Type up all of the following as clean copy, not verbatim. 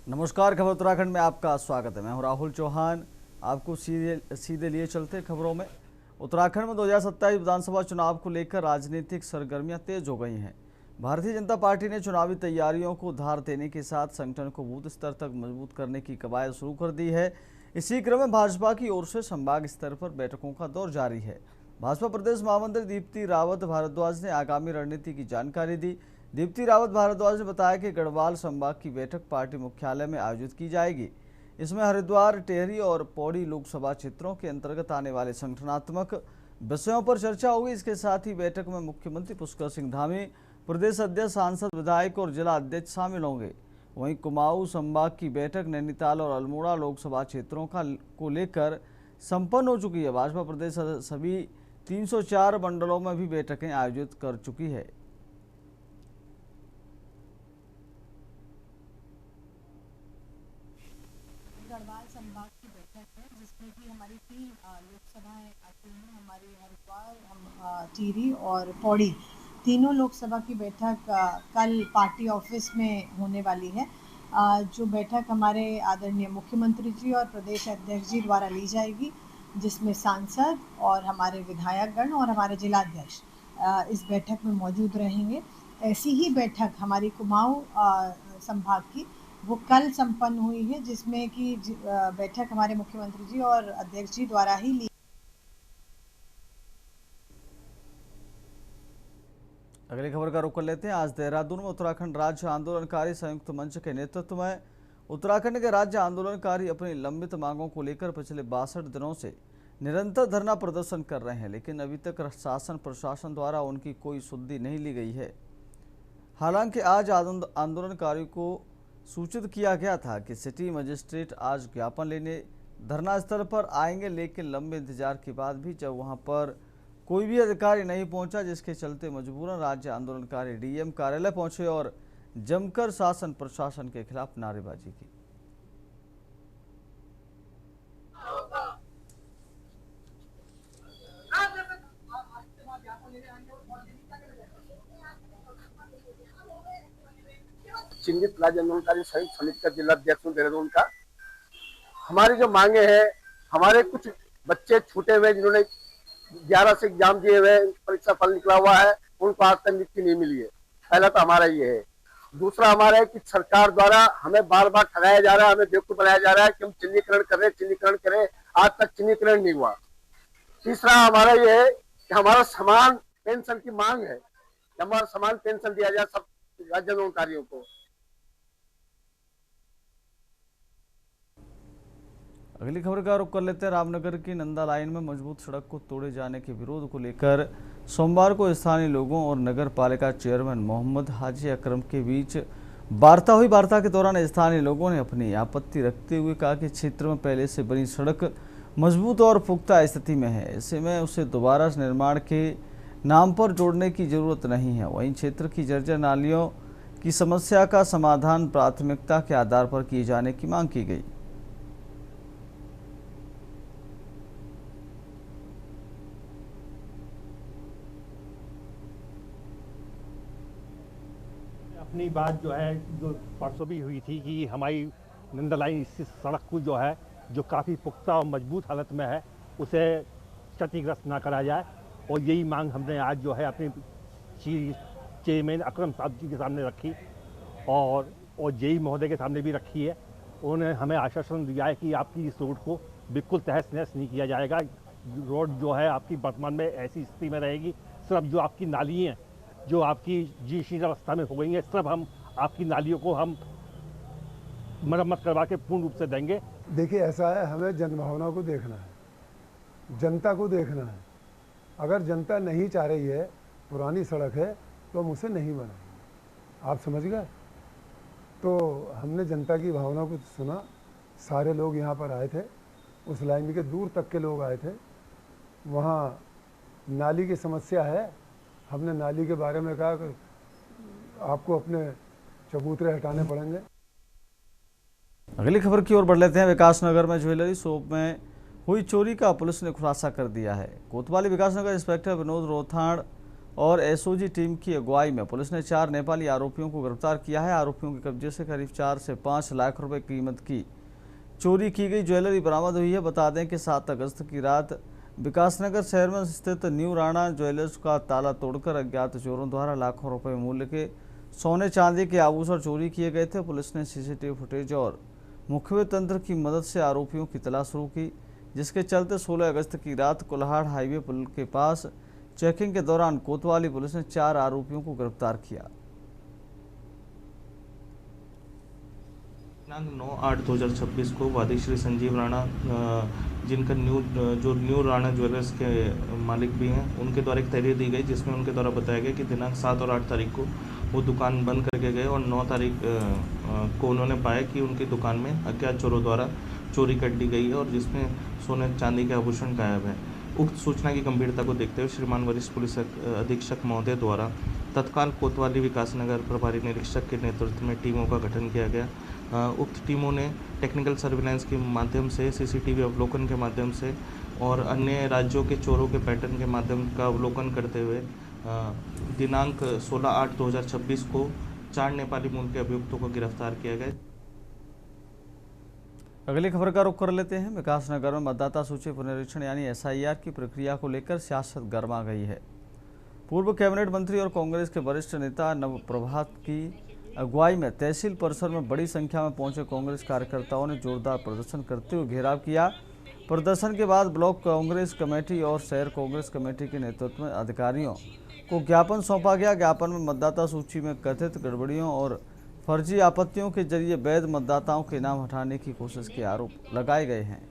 नमस्कार, खबर उत्तराखंड में आपका स्वागत है। मैं हूं राहुल चौहान। आपको सीधे लिए चलते खबरों में। उत्तराखंड में 2027 विधानसभा चुनाव को लेकर राजनीतिक सरगर्मियां तेज हो गई हैं। भारतीय जनता पार्टी ने चुनावी तैयारियों को धार देने के साथ संगठन को बूथ स्तर तक मजबूत करने की कवायद शुरू कर दी है। इसी क्रम में भाजपा की ओर से संभाग स्तर पर बैठकों का दौर जारी है। भाजपा प्रदेश महामंत्री दीप्ति रावत भारद्वाज ने आगामी रणनीति की जानकारी दी। दीप्ति रावत भारद्वाज ने बताया कि गढ़वाल संभाग की बैठक पार्टी मुख्यालय में आयोजित की जाएगी। इसमें हरिद्वार, टेहरी और पौड़ी लोकसभा क्षेत्रों के अंतर्गत आने वाले संगठनात्मक विषयों पर चर्चा होगी। इसके साथ ही बैठक में मुख्यमंत्री पुष्कर सिंह धामी, प्रदेश अध्यक्ष, सांसद, विधायक और जिला अध्यक्ष शामिल होंगे। वहीं कुमाऊं संभाग की बैठक नैनीताल और अल्मोड़ा लोकसभा क्षेत्रों को लेकर संपन्न हो चुकी है। भाजपा प्रदेश सभी 304 मंडलों में भी बैठकें आयोजित कर चुकी है। गढ़वाल संभाग की बैठक है जिसमें कि हमारी 3 लोकसभाएं आती हैं। हमारी हरिद्वार, टिहरी और पौड़ी तीनों लोकसभा की बैठक कल पार्टी ऑफिस में होने वाली है। जो बैठक हमारे आदरणीय मुख्यमंत्री जी और प्रदेश अध्यक्ष जी द्वारा ली जाएगी, जिसमें सांसद और हमारे विधायकगण और हमारे जिलाध्यक्ष इस बैठक में मौजूद रहेंगे। ऐसी ही बैठक हमारी कुमाऊं संभाग की वो कल संपन्न हुई है, जिसमें कि बैठक हमारे मुख्यमंत्री जी और अध्यक्ष जी द्वारा ही ली। अगली खबर का रुख कर लेते हैं। आज देहरादून में उत्तराखंड राज्य आंदोलनकारी संयुक्त मंच के नेतृत्व में उत्तराखंड के राज्य आंदोलनकारी अपनी लंबित मांगों को लेकर पिछले 62 दिनों से निरंतर धरना प्रदर्शन कर रहे हैं, लेकिन अभी तक शासन प्रशासन द्वारा उनकी कोई सुधि नहीं ली गई है। हालांकि आज आंदोलनकारियों को सूचित किया गया था कि सिटी मजिस्ट्रेट आज ज्ञापन लेने धरना स्थल पर आएंगे, लेकिन लंबे इंतजार के बाद भी जब वहां पर कोई भी अधिकारी नहीं पहुंचा, जिसके चलते मजबूरन राज्य आंदोलनकारी डीएम कार्यालय पहुंचे और जमकर शासन प्रशासन के खिलाफ नारेबाजी की। चिन्हित राज्य आंदोलनकारी संयुक्त समिति का जिला अध्यक्ष हूं देहरादून का। हमारी जो मांगे हैं, हमारे कुछ बच्चे छूटे हुए जिन्होंने 11 से एग्जाम दिए हुए, परीक्षा फल निकला हुआ है, उनको आज तक नियुक्ति नहीं मिली है। पहला तो हमारा ये है। दूसरा हमारा है कि सरकार द्वारा हमें बार बार ठगाया जा रहा है, हमें बेवकूफ बनाया जा रहा है कि हम चिन्हीकरण करें, आज तक चिन्हीकरण नहीं हुआ। तीसरा हमारा ये है कि हमारा समान पेंशन की मांग है, हमारा समान पेंशन दिया जाए सब राज्य आंदोलनकारियों को। अगली खबर का रुख कर लेते हैं। रामनगर की नंदा लाइन में मजबूत सड़क को तोड़े जाने के विरोध को लेकर सोमवार को स्थानीय लोगों और नगर पालिका चेयरमैन मोहम्मद हाजी अकरम के बीच वार्ता हुई। वार्ता के दौरान स्थानीय लोगों ने अपनी आपत्ति रखते हुए कहा कि क्षेत्र में पहले से बनी सड़क मजबूत और पुख्ता स्थिति में है, ऐसे में उसे दोबारा निर्माण के नाम पर जोड़ने की जरूरत नहीं है। वहीं क्षेत्र की जर्जर नालियों की समस्या का समाधान प्राथमिकता के आधार पर किए जाने की मांग की गई। अपनी बात जो है, जो परसों भी हुई थी कि हमारी नंदा लाइन इस सड़क को जो है, जो काफ़ी पुख्ता और मजबूत हालत में है, उसे क्षतिग्रस्त ना करा जाए। और यही मांग हमने आज जो है अपने चेयरमैन अकरम साहब जी के सामने रखी और जेई महोदय के सामने भी रखी है। उन्होंने हमें आश्वासन दिया है कि आपकी इस रोड को बिल्कुल तहस नहस नहीं किया जाएगा। रोड जो है आपकी वर्तमान में ऐसी स्थिति में रहेगी। सिर्फ जो आपकी नाली हैं, जो आपकी जीर्ण अवस्था में हो गई है, सब हम आपकी नालियों को हम मरम्मत करवा के पूर्ण रूप से देंगे। देखिए, ऐसा है, हमें जनभावना को देखना है, जनता को देखना है। अगर जनता नहीं चाह रही है, पुरानी सड़क है, तो हम उसे नहीं बनाएंगे। आप समझ गए? तो हमने जनता की भावना को सुना। सारे लोग यहाँ पर आए थे, उस लाइन के दूर तक के लोग आए थे। वहाँ नाली की समस्या है। हमने नाली के बारे में कहा कि आपको अपने चबूतरे हटाने पड़ेंगे। अगली खबर की ओर बढ़ लेते हैं। विकासनगर में ज्वेलरी शॉप में हुई चोरी का पुलिस ने खुलासा कर दिया है। कोतवाली विकासनगर इंस्पेक्टर विनोद रोथाड़ और एसओजी टीम की अगुवाई में पुलिस ने 4 नेपाली आरोपियों को गिरफ्तार किया है। आरोपियों के कब्जे से करीब 4 से 5 लाख रुपए कीमत की चोरी की गई ज्वेलरी बरामद हुई है। बता दें कि 7 अगस्त की रात विकासनगर शहर में स्थित न्यू राणा ज्वेलर्स का ताला तोड़कर अज्ञात चोरों द्वारा लाखों रुपए मूल्य के सोने चांदी के आभूषण चोरी किए गए थे। पुलिस ने सीसीटीवी फुटेज और मुखबिर तंत्र की मदद से आरोपियों की तलाश शुरू की, जिसके चलते 16 अगस्त की रात कोल्हाड़ हाईवे पुल के पास चेकिंग के दौरान कोतवाली पुलिस ने 4 आरोपियों को गिरफ्तार किया। दिनांक 9/8/2026 को वादी श्री संजीव राणा जिनका न्यू राणा ज्वेलर्स के मालिक भी हैं, उनके द्वारा एक तहरीर दी गई जिसमें उनके द्वारा बताया गया कि दिनांक 7 और 8 तारीख को वो दुकान बंद करके गए और 9 तारीख को उन्होंने पाया कि उनकी दुकान में अज्ञात चोरों द्वारा चोरी कर दी गई है और जिसमें सोने चांदी के आभूषण गायब है। उक्त सूचना की गंभीरता को देखते हुए श्रीमान वरिष्ठ पुलिस अधीक्षक महोदय द्वारा तत्काल कोतवाली विकासनगर प्रभारी निरीक्षक के नेतृत्व में टीमों का गठन किया गया। उक्त टीमों ने टेक्निकल सर्विलांस के माध्यम से, सीसीटीवी अवलोकन के माध्यम से और अन्य राज्यों के चोरों के पैटर्न के माध्यम का अवलोकन करते हुए दिनांक 16/8/2026 को 4 नेपाली मूल के अभियुक्तों को गिरफ्तार किया गया। अगली खबर का रुख कर लेते हैं। विकासनगर में मतदाता सूची पुनरीक्षण यानी एसआईआर की प्रक्रिया को लेकर सियासत गर्मा गई है। पूर्व कैबिनेट मंत्री और कांग्रेस के वरिष्ठ नेता नवप्रभात की अगुवाई में तहसील परिसर में बड़ी संख्या में पहुंचे कांग्रेस कार्यकर्ताओं ने जोरदार प्रदर्शन करते हुए घेराव किया। प्रदर्शन के बाद ब्लॉक कांग्रेस कमेटी और शहर कांग्रेस कमेटी के नेतृत्व में अधिकारियों को ज्ञापन सौंपा गया। ज्ञापन में मतदाता सूची में कथित गड़बड़ियों और फर्जी आपत्तियों के जरिए वैध मतदाताओं के नाम हटाने की कोशिश के आरोप लगाए गए हैं।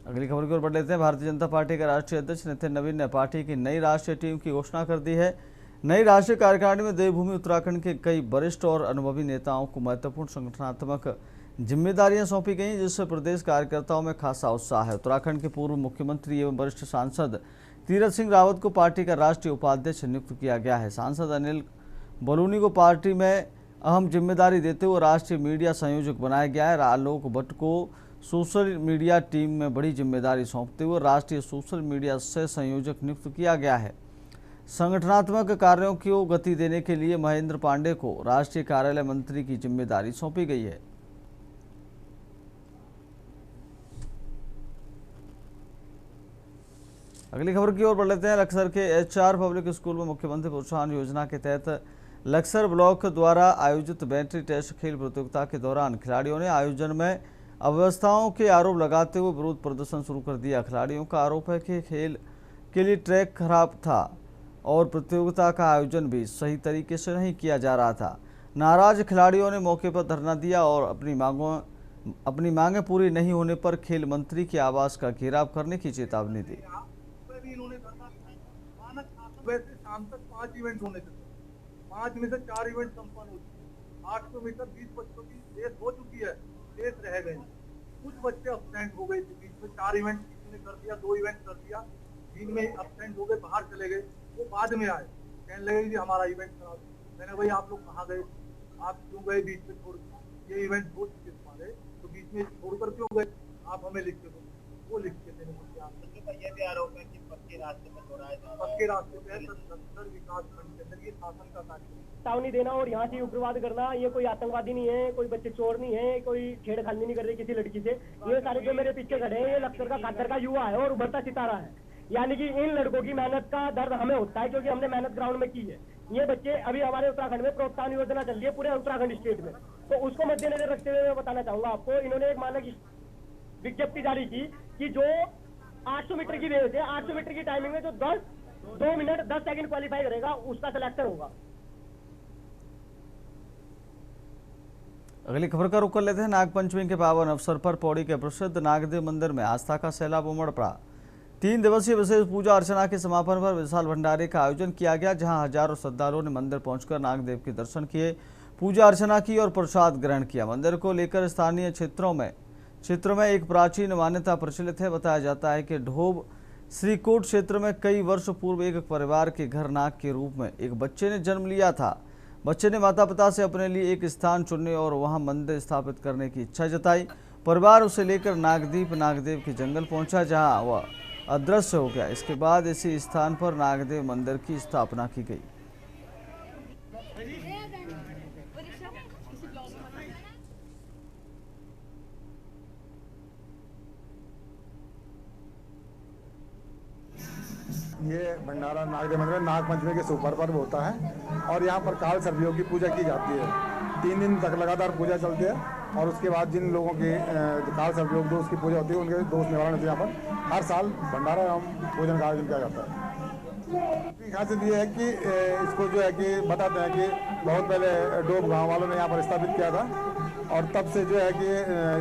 अगली खबर की ओर बढ़ लेते हैं। भारतीय जनता पार्टी के राष्ट्रीय अध्यक्ष नितिन नवीन ने पार्टी की नई राष्ट्रीय टीम की घोषणा कर दी है। नई राष्ट्रीय कार्यकारिणी में देवभूमि उत्तराखंड के कई वरिष्ठ और अनुभवी नेताओं को महत्वपूर्ण संगठनात्मक जिम्मेदारियां सौंपी गई, जिससे प्रदेश कार्यकर्ताओं में खासा उत्साह है। उत्तराखंड के पूर्व मुख्यमंत्री एवं वरिष्ठ सांसद तीरथ सिंह रावत को पार्टी का राष्ट्रीय उपाध्यक्ष नियुक्त किया गया है। सांसद अनिल बलूनी को पार्टी में अहम जिम्मेदारी देते हुए राष्ट्रीय मीडिया संयोजक बनाया गया है। आलोक भट्ट को सोशल मीडिया टीम में बड़ी जिम्मेदारी सौंपते हुए राष्ट्रीय सोशल मीडिया से संयोजक नियुक्त किया गया है। संगठनात्मक कार्यों को गति देने के लिए महेंद्र पांडे को राष्ट्रीय कार्यालय मंत्री की जिम्मेदारी सौंपी गई है। अगली खबर की ओर बढ़ लेते हैं। लक्सर के HR पब्लिक स्कूल में मुख्यमंत्री प्रोत्साहन योजना के तहत लक्सर ब्लॉक द्वारा आयोजित बैटरी टेस्ट खेल प्रतियोगिता के दौरान खिलाड़ियों ने आयोजन में अव्यवस्थाओं के आरोप लगाते हुए विरोध प्रदर्शन शुरू कर दिया। खिलाड़ियों का आरोप है कि खेल के लिए ट्रैक खराब था और प्रतियोगिता का आयोजन भी सही तरीके से नहीं किया जा रहा था। नाराज खिलाड़ियों ने मौके पर धरना दिया और अपनी मांगें पूरी नहीं होने पर खेल मंत्री के आवास का घेराव करने की चेतावनी दी। वैसे शाम तक 5 इवेंट होने थे, 5 में से 4 इवेंट संपन्न हो चुके। 800 मीटर 20 बच्चों की रेस हो चुकी है, रेस रह गए। कुछ बच्चे अब्सेंट हो गए थे बीच में, 4 इवेंट किसी ने कर दिया, 2 इवेंट कर दिया, दिन में अब्सेंट हो गए, बाहर चले गए। वो बाद में आए, कहने लगे कि हमारा इवेंट खराब। मैंने भाई आप लोग कहाँ गए, आप क्यों गए बीच में छोड़? ये इवेंट हो चुके तुम्हारे, तो बीच में छोड़कर क्यों गए? आप हमें लिख के दो। वो लिख के देने मुझे ये भी आरोप है कि पक्के रास्ते पे विकास खंड के अंदर ये शासन का कार्य चेतावनी देना और यहाँ से उग्रवाद करना। ये कोई आतंकवादी नहीं है, कोई बच्चे चोर नहीं है, कोई छेड़खानी नहीं कर रही किसी लड़की से। ये सारे जो मेरे पीछे खड़े हैं, ये लक्सर का खातर का युवा है और उभरता सितारा है। यानी कि इन लड़कों की मेहनत का दर्द हमें होता है, क्योंकि हमने मेहनत ग्राउंड में की है। ये बच्चे अभी हमारे उत्तराखंड में प्रोत्साहन योजना चल रही है, पूरे उत्तराखंड स्टेट में, तो उसको मद्देनजर रखते हुए मैं बताना चाहूंगा आपको, इन्होंने एक मानक विज्ञप्ति जारी की कि जो 800 मीटर की रेस है, 800 मीटर की टाइमिंग में जो 2 मिनट 10 सेकंड क्वालिफाई करेगा उसका सिलेक्शन होगा। अगली खबर का रुख कर लेते हैं। नागपंचमी के पावन अवसर पर पौड़ी के प्रसिद्ध नागदेव मंदिर में आस्था का सैलाब उमड़ पड़ा। 3 दिवसीय विशेष पूजा अर्चना के समापन पर विशाल भंडारे का आयोजन किया गया, जहां हजारों श्रद्धालुओं ने मंदिर पहुंचकर नागदेव के दर्शन किए, पूजा अर्चना की और प्रसाद ग्रहण किया। मंदिर को लेकर स्थानीय क्षेत्र में एक प्राचीन मान्यता प्रचलित है। बताया जाता है कि ढोब श्रीकोट क्षेत्र में कई वर्ष पूर्व एक परिवार के घर नाग के रूप में एक बच्चे ने जन्म लिया था। बच्चे ने माता पिता से अपने लिए एक स्थान चुनने और वहां मंदिर स्थापित करने की इच्छा जताई। परिवार उसे लेकर नागदेव के जंगल पहुंचा, जहां वह अदृश्य हो गया। इसके बाद इसी स्थान पर नागदेव मंदिर की स्थापना की गई। ये भंडारा नागदेव मंदिर में नागपंचमी के सुपर पर्व होता है और यहाँ पर काल सर्पियों की पूजा की जाती है। 3 दिन तक लगातार पूजा चलती है और उसके बाद जिन लोगों की काल सर्पियों दोष की पूजा होती है उनके दोष निवारण होती है। यहाँ पर हर साल भंडारा एवं भोजन का आयोजन किया जाता है। खासियत ये है कि इसको जो है कि बताते हैं कि बहुत पहले डोब गाँव वालों ने यहाँ पर स्थापित किया था और तब से जो है कि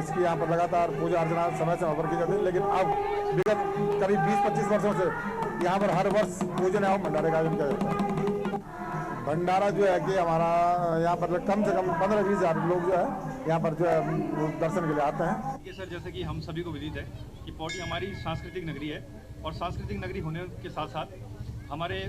इसकी यहाँ पर लगातार पूजा अर्चना समय पर की जाती है। लेकिन अब विगत करीब 20-25 वर्षों से यहाँ पर हर वर्ष पूजन एवं भंडारे का आयोजन किया जाता है। भंडारा जो है कि हमारा यहाँ पर कम से कम 15-20 हज़ार लोग जो है यहाँ पर जो है दर्शन के लिए आते हैं। ये सर, जैसे कि हम सभी को विदित है कि पौड़ी हमारी सांस्कृतिक नगरी है और सांस्कृतिक नगरी होने के साथ साथ हमारे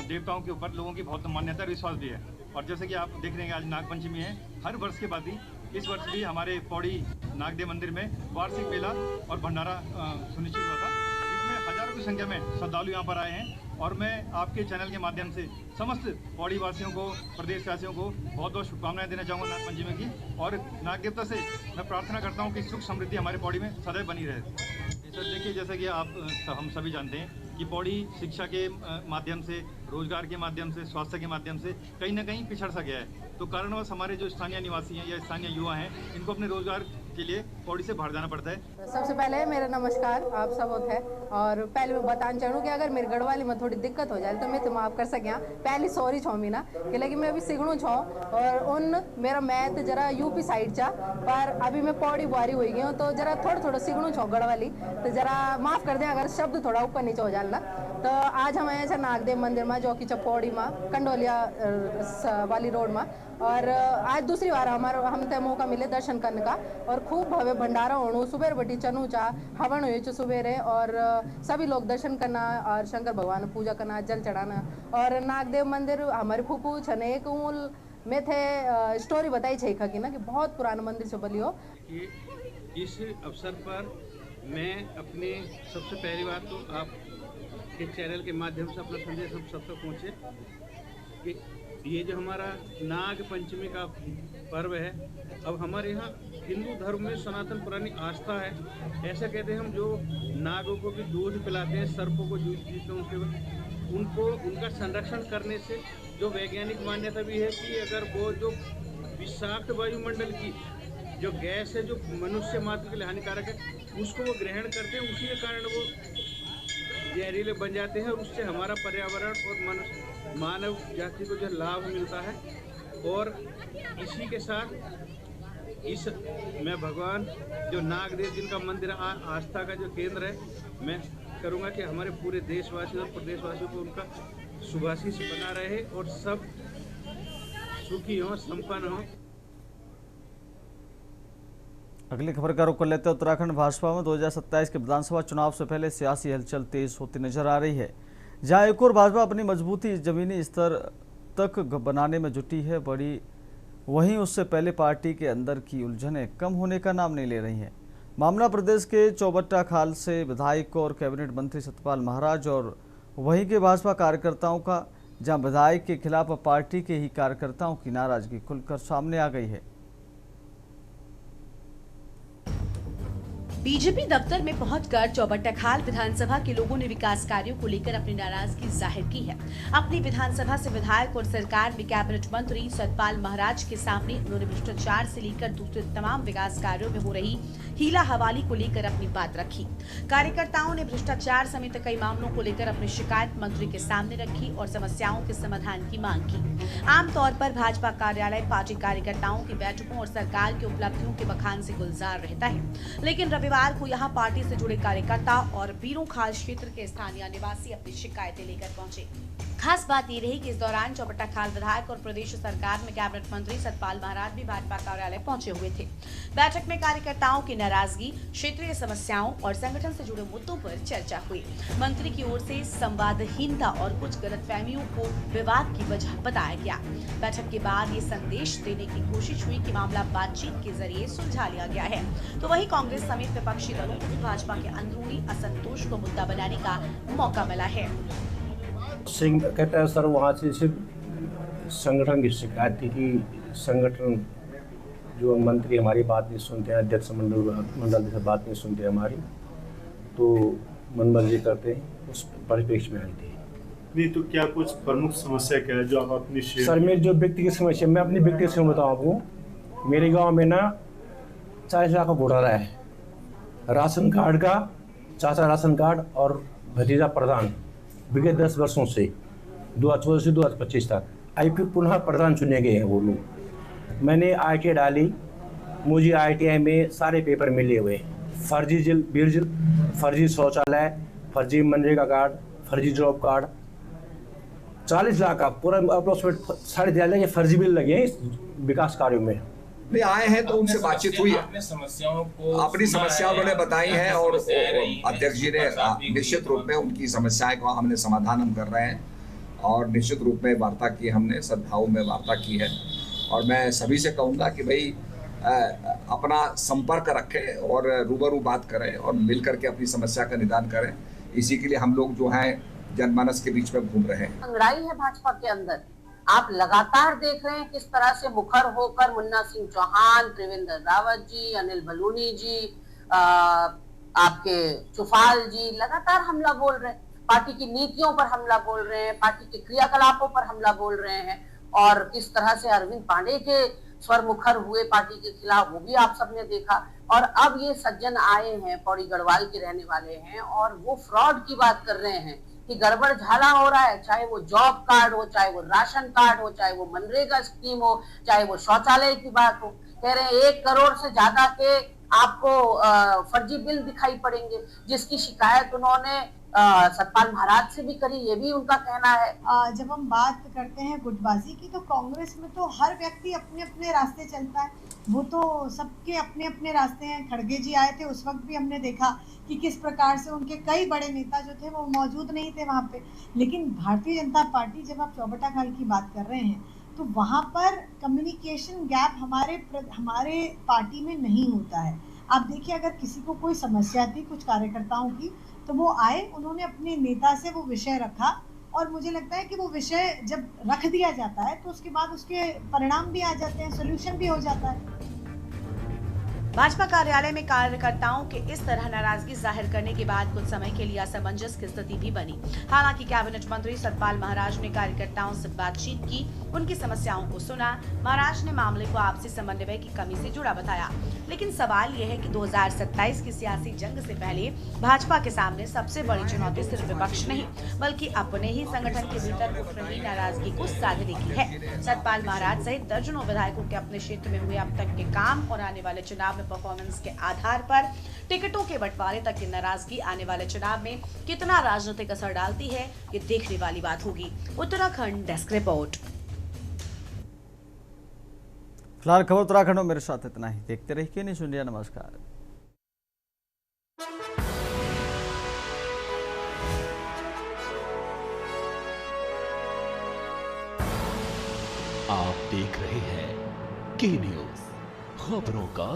देवताओं के ऊपर लोगों की बहुत मान्यता और विश्वास भी है। और जैसे कि आप देख रहे हैं आज नागपंचमी है, हर वर्ष के बाद ही इस वर्ष भी हमारे पौड़ी नागदेव मंदिर में वार्षिक मेला और भंडारा सुनिश्चित हुआ था। इसमें हजारों की संख्या में श्रद्धालु यहाँ पर आए हैं और मैं आपके चैनल के माध्यम से समस्त पौड़ी वासियों को, प्रदेशवासियों को बहुत बहुत शुभकामनाएं देना चाहूँगा नागपंचमी की। और नागदेवता से मैं प्रार्थना करता हूँ कि सुख समृद्धि हमारे पौड़ी में सदैव बनी रहे। सर देखिए, जैसा कि हम सभी जानते हैं कि पौड़ी शिक्षा के माध्यम से, रोजगार के माध्यम से, स्वास्थ्य के माध्यम से कहीं ना कहीं पिछड़ सा गया है। तो कारणवश हमारे जो स्थानीय निवासी हैं या स्थानीय युवा हैं, इनको अपने रोजगार के लिए पौड़ी से बाहर जाना पड़ता है। सबसे पहले मेरा नमस्कार आप सब है और पहले मैं बताना चाहूँ कि अगर मेरे गढ़वाली में थोड़ी दिक्कत हो जाए तो मैं तो माफ कर सकिया। पहली सॉरी छो मीना कि लेकिन मैं अभी सिगणू छो और उन मेरा मैथ जरा यूपी साइड चा, पर अभी मैं पौड़ी बुआरी हुई गई हूँ तो जरा थोड़ा सिगणू छो गढ़वाली, तो जरा माफ कर दें अगर शब्द थोड़ा ऊपर नीचे हो जाए। तो आज हम आए नागदेव मंदिर में जो कि पौड़ी में कंडोलिया वाली रोड में, और आज दूसरी बार हम ते मौका मिले दर्शन करने का और खूब भव्य भंडारा होणु सुबेर बटी चनू चा हवन हुए सुबेरे और सभी लोग दर्शन करना और शंकर भगवान पूजा करना, जल चढ़ाना। और नागदेव मंदिर हमारे फूफू छने एक में थे स्टोरी बताई छे कि ना कि बहुत पुराना मंदिर से बलियो। इस अवसर पर मैं अपने सबसे पहली बात तो आप के चैनल के माध्यम से अपना संदेश हम सब तक पहुँचे कि ये जो हमारा नाग पंचमी का पर्व है, अब हमारे यहाँ हिंदू धर्म में सनातन पुरानी आस्था है। ऐसा कहते हैं हम जो नागों को भी दूध पिलाते हैं, सर्पों को दूध पीते हैं, उनको उनका संरक्षण करने से जो वैज्ञानिक मान्यता भी है कि अगर वो जो विषाक्त वायुमंडल की जो गैस है जो मनुष्य मात्र के लिए हानिकारक है, उसको वो ग्रहण करते हैं, उसी के कारण वो जहरीले बन जाते हैं और उससे हमारा पर्यावरण और मानव जाति को जो लाभ मिलता है। और इसी के साथ मैं भगवान जो नागदेव जिनका मंदिर आस्था का जो केंद्र है, मैं करूँगा कि हमारे पूरे देशवासियों और प्रदेशवासियों को उनका शुभाशीष बना रहे और सब सुखी हों, संपन्न हों। अगली खबर का रुख कर लेते हैं। उत्तराखंड भाजपा में 2027 के विधानसभा चुनाव से पहले सियासी हलचल तेज होती नजर आ रही है, जहां एक और भाजपा अपनी मजबूती जमीनी स्तर तक बनाने में जुटी है बड़ी, वहीं उससे पहले पार्टी के अंदर की उलझनें कम होने का नाम नहीं ले रही हैं। मामला प्रदेश के चौबट्टा खाल से विधायक और कैबिनेट मंत्री सतपाल महाराज और वहीं के भाजपा कार्यकर्ताओं का, जहां विधायक के खिलाफ पार्टी के ही कार्यकर्ताओं की नाराजगी खुलकर सामने आ गई है। बीजेपी दफ्तर में पहुंचकर चौबट्टा खाल विधानसभा के लोगों ने विकास कार्यों को लेकर अपनी नाराजगी जाहिर की है। अपनी विधानसभा से विधायक और सरकार में कैबिनेट मंत्री सतपाल महाराज के सामने उन्होंने भ्रष्टाचार से लेकर दूसरे तमाम विकास कार्यों में हो रही हीला हवाली को लेकर अपनी बात रखी। कार्यकर्ताओं ने भ्रष्टाचार समेत कई मामलों को लेकर अपनी शिकायत मंत्री के सामने रखी और समस्याओं के समाधान की मांग की। आमतौर पर भाजपा कार्यालय पार्टी कार्यकर्ताओं की बैठकों और सरकार की उपलब्धियों के बखान से गुलजार रहता है, लेकिन रविवार को यहां पार्टी से जुड़े कार्यकर्ता और बीरों खाल क्षेत्र के स्थानीय निवासी अपनी शिकायतें लेकर पहुंचे। खास बात ये रही कि इस दौरान चौबट्टा खाल विधायक और प्रदेश सरकार में कैबिनेट मंत्री सतपाल महाराज भी भाजपा कार्यालय पहुंचे हुए थे। बैठक में कार्यकर्ताओं की नाराजगी, क्षेत्रीय समस्याओं और संगठन से जुड़े मुद्दों पर चर्चा हुई। मंत्री की ओर से संवादहीनता और कुछ गलतफहमियों को विवाद की वजह बताया गया। बैठक के बाद ये संदेश देने की कोशिश हुई कि मामला बातचीत के जरिए सुलझा लिया गया है, तो वहीं कांग्रेस समेत विपक्षी दलों को भाजपा के अंदरूनी असंतोष को मुद्दा बनाने का मौका मिला है। सिंह कहता है सर वहाँ से सिर्फ संगठन की शिकायत थी कि संगठन जो मंत्री हमारी बात नहीं सुनते हैं, अध्यक्ष मंडल से बात नहीं सुनते हमारी, तो मनमर्जी करते हैं, उस परिप्रेक्ष्य में आई थी। नहीं तो क्या कुछ प्रमुख समस्या क्या है जो आप अपनी सर मेरी जो व्यक्तिगत समस्या, मैं अपनी व्यक्तिगत समस्या बताऊँ आपको। मेरे गाँव में ना 40 लाख का घोटाला है, राशन कार्ड का, चाचा राशन कार्ड और भतीजा प्रधान विगत 10 वर्षों से 2014 से 2025 तक आई फिर पुनः प्रधान चुने गए हैं वो लोग। मैंने ITI डाली, मुझे ITI में सारे पेपर मिले हुए, फर्जी बिल, फर्जी शौचालय, फर्जी मनरेगा कार्ड, फर्जी जॉब कार्ड, 40 लाख का पूरा अप्रोक्सीमेट 3.5 लाख फर्जी बिल लगे हैं इस विकास कार्यों में। नहीं आए हैं तो उनसे बातचीत हुई है, अपनी समस्या उन्होंने बताई है और अध्यक्ष जी ने निश्चित रूप में उनकी समस्याएं का हमने समाधान हम कर रहे हैं और निश्चित रूप में वार्ता की, हमने सद्भाव में वार्ता की है। और मैं सभी से कहूँगा कि भाई अपना संपर्क रखें और रूबरू बात करें और मिल करके अपनी समस्या का निदान करें। इसी के लिए हम लोग जो हैं जनमानस के बीच में घूम रहे हैं। अंगड़ाई है भाजपा के अंदर, आप लगातार देख रहे हैं किस तरह से मुखर होकर मुन्ना सिंह चौहान, त्रिवेंद्र रावत जी, अनिल बलूनी जी, आपके चुफाल जी लगातार हमला बोल रहे हैं, पार्टी की नीतियों पर हमला बोल रहे हैं, पार्टी के क्रियाकलापों पर हमला बोल रहे हैं। और किस तरह से अरविंद पांडे के स्वर मुखर हुए पार्टी के खिलाफ, वो भी आप सबने देखा। और अब ये सज्जन आए हैं, पौड़ी गढ़वाल के रहने वाले हैं, और वो फ्रॉड की बात कर रहे हैं कि गड़बड़ झाला हो रहा है, चाहे वो जॉब कार्ड हो, चाहे वो राशन कार्ड हो, चाहे वो मनरेगा स्कीम हो, चाहे वो शौचालय की बात हो। कह रहे हैं 1 करोड़ से ज्यादा के आपको फर्जी बिल दिखाई पड़ेंगे, जिसकी शिकायत उन्होंने सतपाल महाराज से भी करी, ये भी उनका कहना है। जब हम बात करते हैं गुटबाजी की, तो कांग्रेस में तो हर व्यक्ति अपने अपने रास्ते चलता है, वो तो सबके अपने अपने रास्ते हैं। खड़गे जी आए थे, उस वक्त भी हमने देखा कि किस प्रकार से उनके कई बड़े नेता जो थे वो मौजूद नहीं थे वहाँ पे। लेकिन भारतीय जनता पार्टी, जब आप चौबट्टा खाल की बात कर रहे हैं, तो वहाँ पर कम्युनिकेशन गैप हमारे पार्टी में नहीं होता है। आप देखिए, अगर किसी को कोई समस्या थी कुछ कार्यकर्ताओं की, तो वो आए, उन्होंने अपने नेता से वो विषय रखा, और मुझे लगता है कि वो विषय जब रख दिया जाता है तो उसके बाद उसके परिणाम भी आ जाते हैं, सोल्यूशन भी हो जाता है। भाजपा कार्यालय में कार्यकर्ताओं के इस तरह नाराजगी जाहिर करने के बाद कुछ समय के लिए असमंजस की स्थिति भी बनी। हालांकि कैबिनेट मंत्री सतपाल महाराज ने कार्यकर्ताओं से बातचीत की, उनकी समस्याओं को सुना। महाराज ने मामले को आपसी समन्वय की कमी से जुड़ा बताया। लेकिन सवाल यह है कि 2027 की सियासी जंग से पहले भाजपा के सामने सबसे बड़ी चुनौती सिर्फ विपक्ष नहीं, बल्कि अपने ही संगठन के भीतर उठ रही नाराजगी को साधने की है। सतपाल महाराज सहित दर्जनों विधायकों के अपने क्षेत्र में हुए अब तक के काम और आने वाले चुनाव परफॉर्मेंस के आधार पर टिकटों के बंटवारे तक की नाराजगी आने वाले चुनाव में कितना राजनीतिक असर डालती है, ये देखने वाली बात होगी। Uttarakhand desk report. फिलहाल खबर उत्तराखंड में मेरे साथ इतना ही। देखते रहिए न्यूज़ इंडिया। नमस्कार। आप देख रहे हैं के न्यूज़, खबरों का